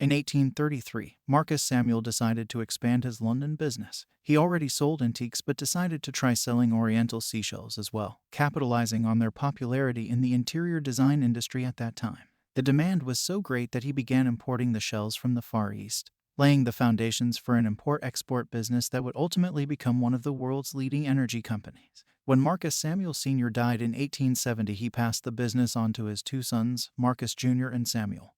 In 1833, Marcus Samuel decided to expand his London business. He already sold antiques but decided to try selling oriental seashells as well, capitalizing on their popularity in the interior design industry at that time. The demand was so great that he began importing the shells from the Far East, laying the foundations for an import-export business that would ultimately become one of the world's leading energy companies. When Marcus Samuel Sr. died in 1870, he passed the business on to his two sons, Marcus Jr. and Samuel,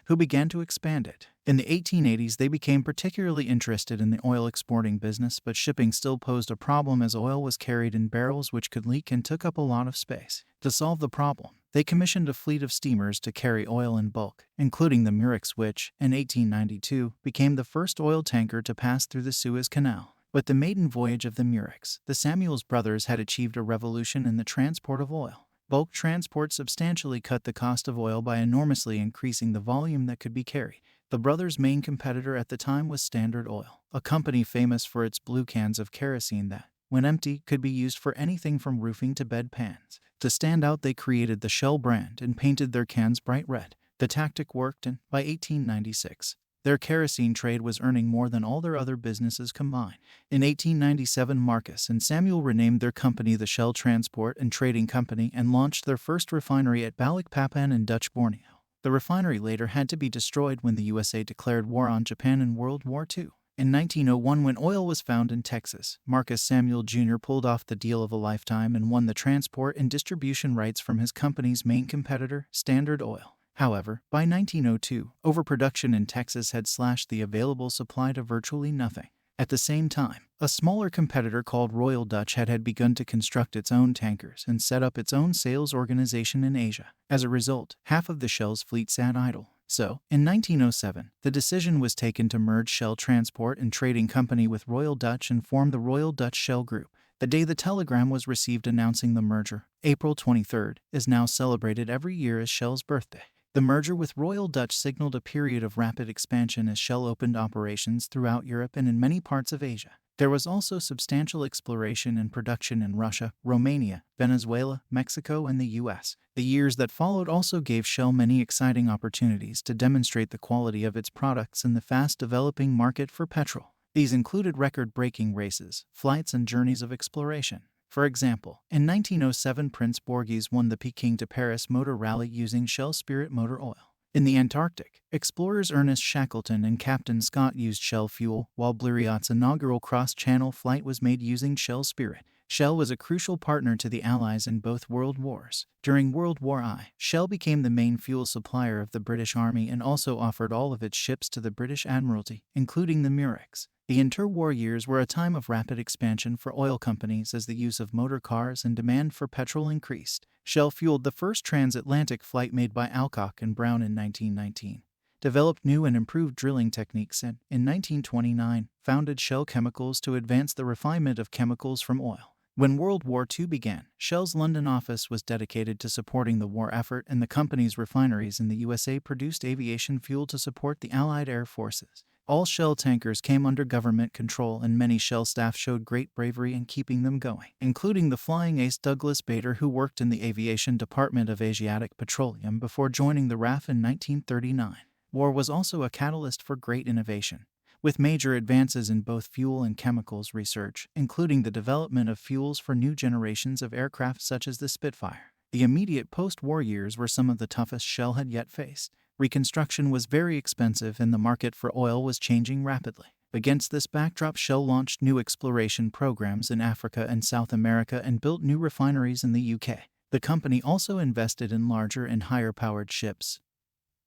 who began to expand it. In the 1880s, they became particularly interested in the oil exporting business, but shipping still posed a problem as oil was carried in barrels which could leak and took up a lot of space. To solve the problem, they commissioned a fleet of steamers to carry oil in bulk, including the Murex, which, in 1892, became the first oil tanker to pass through the Suez Canal. With the maiden voyage of the Murex, the Samuels brothers had achieved a revolution in the transport of oil. Bulk transport substantially cut the cost of oil by enormously increasing the volume that could be carried. The brothers' main competitor at the time was Standard Oil, a company famous for its blue cans of kerosene that, when empty, could be used for anything from roofing to bed pans. To stand out, they created the Shell brand and painted their cans bright red. The tactic worked, and by 1896, their kerosene trade was earning more than all their other businesses combined. In 1897, Marcus and Samuel renamed their company the Shell Transport and Trading Company and launched their first refinery at Balikpapan in Dutch Borneo. The refinery later had to be destroyed when the USA declared war on Japan in World War II. In 1901, when oil was found in Texas, Marcus Samuel Jr. pulled off the deal of a lifetime and won the transport and distribution rights from his company's main competitor, Standard Oil. However, by 1902, overproduction in Texas had slashed the available supply to virtually nothing. At the same time, a smaller competitor called Royal Dutch had begun to construct its own tankers and set up its own sales organization in Asia. As a result, half of the Shell's fleet sat idle. So, in 1907, the decision was taken to merge Shell Transport and Trading Company with Royal Dutch and form the Royal Dutch Shell Group. The day the telegram was received announcing the merger, April 23rd, is now celebrated every year as Shell's birthday. The merger with Royal Dutch signaled a period of rapid expansion as Shell opened operations throughout Europe and in many parts of Asia. There was also substantial exploration and production in Russia, Romania, Venezuela, Mexico, and the US. The years that followed also gave Shell many exciting opportunities to demonstrate the quality of its products in the fast-developing market for petrol. These included record-breaking races, flights, and journeys of exploration. For example, in 1907, Prince Borghese won the Peking to Paris Motor Rally using Shell Spirit motor oil. In the Antarctic, explorers Ernest Shackleton and Captain Scott used Shell fuel, while Blériot's inaugural cross-channel flight was made using Shell Spirit. Shell was a crucial partner to the Allies in both world wars. During World War I, Shell became the main fuel supplier of the British Army and also offered all of its ships to the British Admiralty, including the Murex. The interwar years were a time of rapid expansion for oil companies as the use of motor cars and demand for petrol increased. Shell fueled the first transatlantic flight made by Alcock and Brown in 1919, developed new and improved drilling techniques, and, in 1929, founded Shell Chemicals to advance the refinement of chemicals from oil. When World War II began, Shell's London office was dedicated to supporting the war effort, and the company's refineries in the USA produced aviation fuel to support the Allied air forces. All Shell tankers came under government control, and many Shell staff showed great bravery in keeping them going, including the flying ace Douglas Bader, who worked in the aviation department of Asiatic Petroleum before joining the RAF in 1939. War was also a catalyst for great innovation, with major advances in both fuel and chemicals research, including the development of fuels for new generations of aircraft such as the Spitfire. The immediate post-war years were some of the toughest Shell had yet faced. Reconstruction was very expensive and the market for oil was changing rapidly. Against this backdrop, Shell launched new exploration programs in Africa and South America and built new refineries in the UK. The company also invested in larger and higher-powered ships,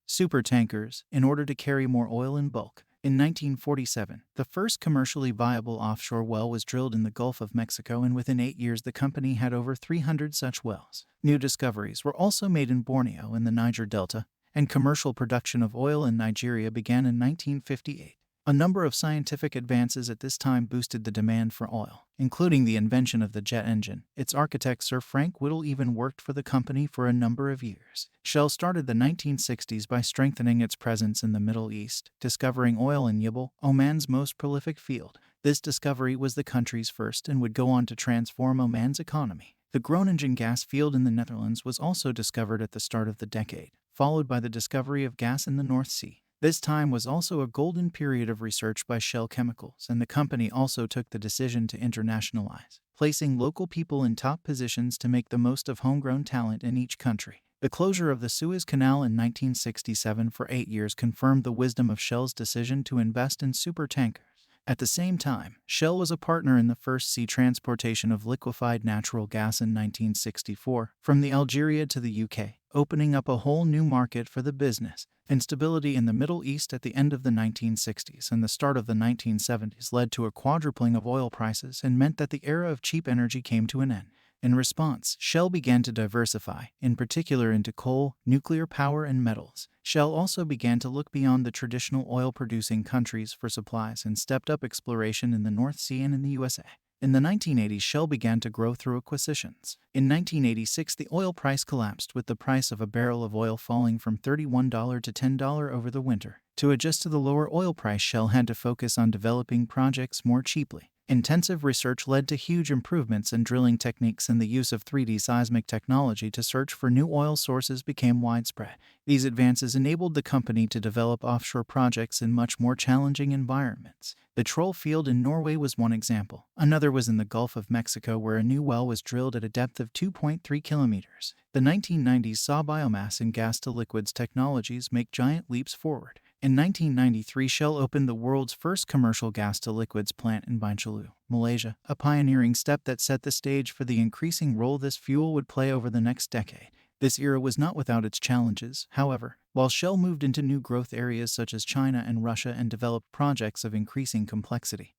supertankers, in order to carry more oil in bulk. In 1947, the first commercially viable offshore well was drilled in the Gulf of Mexico, and within 8 years the company had over 300 such wells. New discoveries were also made in Borneo and the Niger Delta, and commercial production of oil in Nigeria began in 1958. A number of scientific advances at this time boosted the demand for oil, including the invention of the jet engine. Its architect Sir Frank Whittle even worked for the company for a number of years. Shell started the 1960s by strengthening its presence in the Middle East, discovering oil in Yibel, Oman's most prolific field. This discovery was the country's first and would go on to transform Oman's economy. The Groningen gas field in the Netherlands was also discovered at the start of the decade, followed by the discovery of gas in the North Sea. This time was also a golden period of research by Shell Chemicals, and the company also took the decision to internationalize, placing local people in top positions to make the most of homegrown talent in each country. The closure of the Suez Canal in 1967 for 8 years confirmed the wisdom of Shell's decision to invest in supertankers. At the same time, Shell was a partner in the first sea transportation of liquefied natural gas in 1964 from the Algeria to the UK, opening up a whole new market for the business. Instability in the Middle East at the end of the 1960s and the start of the 1970s led to a quadrupling of oil prices and meant that the era of cheap energy came to an end. In response, Shell began to diversify, in particular into coal, nuclear power, and metals. Shell also began to look beyond the traditional oil-producing countries for supplies and stepped up exploration in the North Sea and in the USA. In the 1980s, Shell began to grow through acquisitions. In 1986, the oil price collapsed, with the price of a barrel of oil falling from $31 to $10 over the winter. To adjust to the lower oil price, Shell had to focus on developing projects more cheaply. Intensive research led to huge improvements in drilling techniques, and the use of 3D seismic technology to search for new oil sources became widespread. These advances enabled the company to develop offshore projects in much more challenging environments. The Troll field in Norway was one example. Another was in the Gulf of Mexico, where a new well was drilled at a depth of 2.3 kilometers. The 1990s saw biomass and gas-to-liquids technologies make giant leaps forward. In 1993, Shell opened the world's first commercial gas-to-liquids plant in Bintulu, Malaysia, a pioneering step that set the stage for the increasing role this fuel would play over the next decade. This era was not without its challenges, however. While Shell moved into new growth areas such as China and Russia and developed projects of increasing complexity,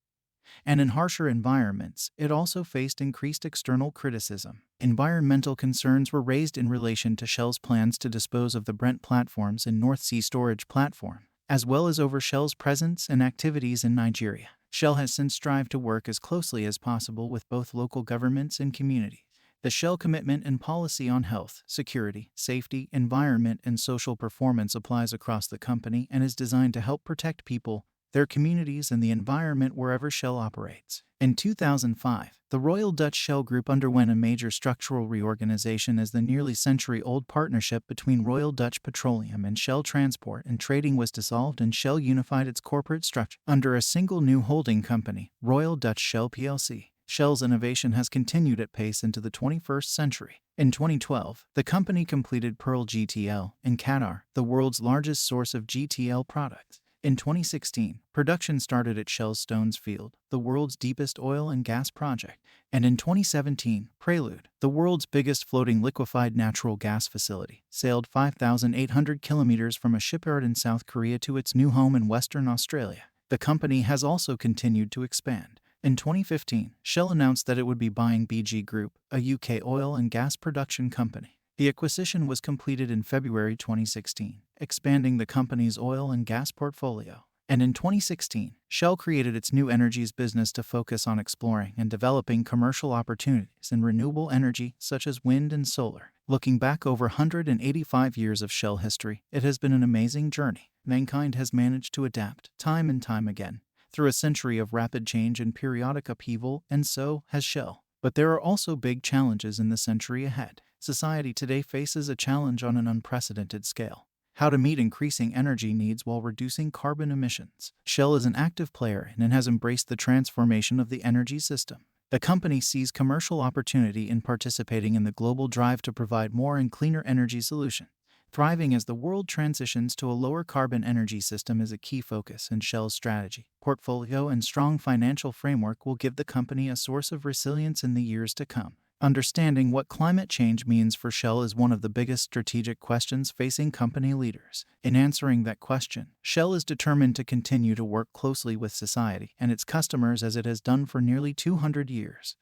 and in harsher environments, it also faced increased external criticism. Environmental concerns were raised in relation to Shell's plans to dispose of the Brent platforms and North Sea storage platform, as well as over Shell's presence and activities in Nigeria. Shell has since strived to work as closely as possible with both local governments and communities. The Shell commitment and policy on health, security, safety, environment, and social performance applies across the company and is designed to help protect people, their communities, and the environment wherever Shell operates. In 2005, the Royal Dutch Shell Group underwent a major structural reorganization as the nearly century-old partnership between Royal Dutch Petroleum and Shell Transport and Trading was dissolved, and Shell unified its corporate structure under a single new holding company, Royal Dutch Shell plc. Shell's innovation has continued at pace into the 21st century. In 2012, the company completed Pearl GTL in Qatar, the world's largest source of GTL products. In 2016, production started at Shell's Stones Field, the world's deepest oil and gas project. And in 2017, Prelude, the world's biggest floating liquefied natural gas facility, sailed 5,800 kilometers from a shipyard in South Korea to its new home in Western Australia. The company has also continued to expand. In 2015, Shell announced that it would be buying BG Group, a UK oil and gas production company. The acquisition was completed in February 2016, expanding the company's oil and gas portfolio. And in 2016, Shell created its new energies business to focus on exploring and developing commercial opportunities in renewable energy such as wind and solar. Looking back over 185 years of Shell history, it has been an amazing journey. Mankind has managed to adapt, time and time again, through a century of rapid change and periodic upheaval, and so has Shell. But there are also big challenges in the century ahead. Society today faces a challenge on an unprecedented scale: how to meet increasing energy needs while reducing carbon emissions. Shell is an active player and has embraced the transformation of the energy system. The company sees commercial opportunity in participating in the global drive to provide more and cleaner energy solutions. Thriving as the world transitions to a lower carbon energy system is a key focus, and Shell's strategy, portfolio, and strong financial framework will give the company a source of resilience in the years to come. Understanding what climate change means for Shell is one of the biggest strategic questions facing company leaders. In answering that question, Shell is determined to continue to work closely with society and its customers as it has done for nearly 200 years.